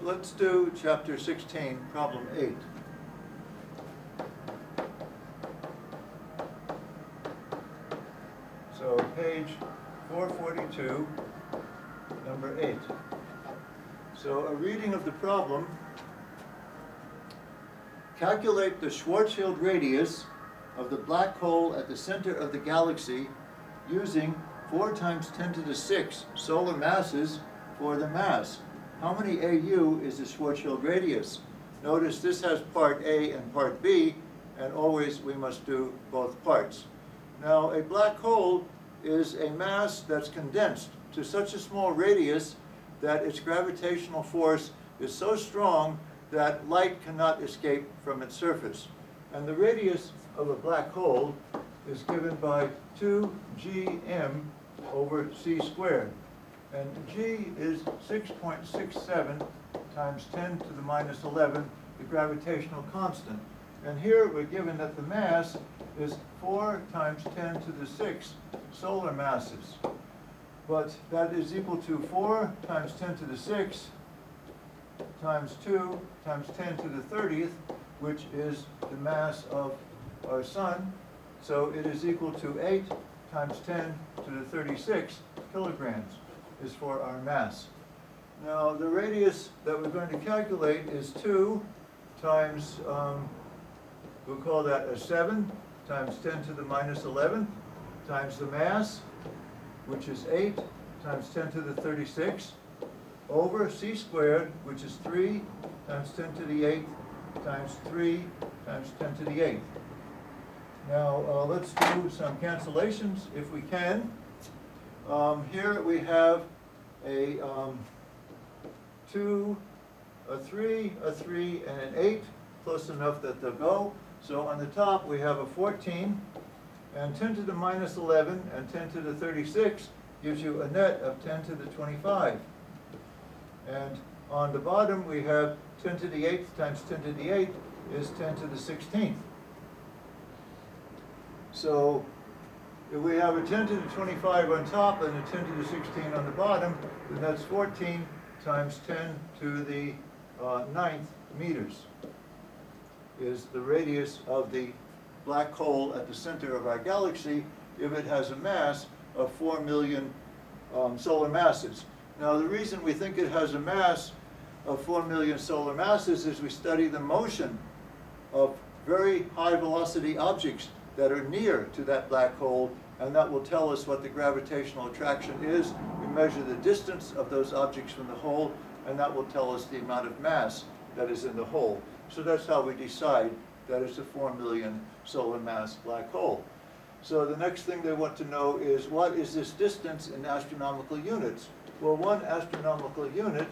Let's do chapter 16, problem 8. So page 442, number 8. So a reading of the problem: calculate the Schwarzschild radius of the black hole at the center of the galaxy using 4 times 10 to the 6 solar masses for the mass. How many AU is the Schwarzschild radius? Notice this has part A and part B, and always we must do both parts. Now, a black hole is a mass that's condensed to such a small radius that its gravitational force is so strong that light cannot escape from its surface. And the radius of a black hole is given by 2gm over c squared. And g is 6.67 times 10 to the minus 11, the gravitational constant. And here we're given that the mass is 4 times 10 to the 6 solar masses. But that is equal to 4 times 10 to the 6 times 2 times 10 to the 30th, which is the mass of our sun. So it is equal to 8 times 10 to the 36 kilograms is for our mass. Now the radius that we're going to calculate is 2 times, we'll call that a 7 times 10 to the minus 11 times the mass, which is 8 times 10 to the 36 over c squared, which is 3 times 10 to the 8 times 3 times 10 to the 8. Now let's do some cancellations if we can. Here we have a 2, a 3, a 3, and an 8, close enough that they'll go. So on the top we have a 14, and 10 to the minus 11 and 10 to the 36 gives you a net of 10 to the 25. And on the bottom we have 10 to the 8th times 10 to the 8th is 10 to the 16th. So if we have a 10 to the 25 on top and a 10 to the 16 on the bottom, then that's 14 times 10 to the 9th meters is the radius of the black hole at the center of our galaxy if it has a mass of 4 million solar masses. Now the reason we think it has a mass of 4 million solar masses is we study the motion of very high velocity objects that are near to that black hole, and that will tell us what the gravitational attraction is. We measure the distance of those objects from the hole, and that will tell us the amount of mass that is in the hole. So that's how we decide that it's a 4 million solar mass black hole. So the next thing they want to know is, what is this distance in astronomical units? Well, one astronomical unit,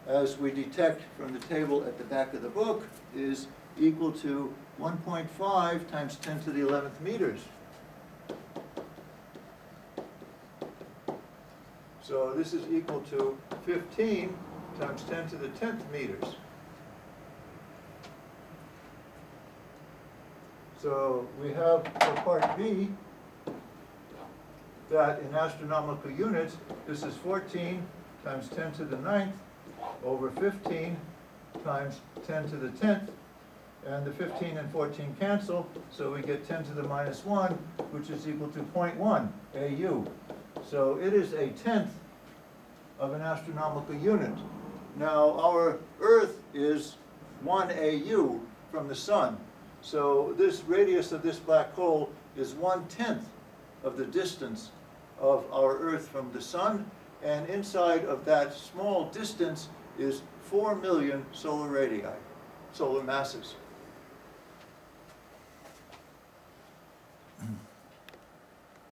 as we detect from the table at the back of the book, is equal to 1.5 times 10 to the 11th meters. So this is equal to 15 times 10 to the 10th meters. So we have for part B that in astronomical units, this is 14 times 10 to the 9th over 15 times 10 to the 10th. And the 15 and 14 cancel, so we get 10 to the minus 1, which is equal to 0.1 AU. So it is a tenth of an astronomical unit. Now our Earth is 1 AU from the sun. So this radius of this black hole is 1/10 of the distance of our Earth from the sun. And inside of that small distance is 4 million solar radii, solar masses.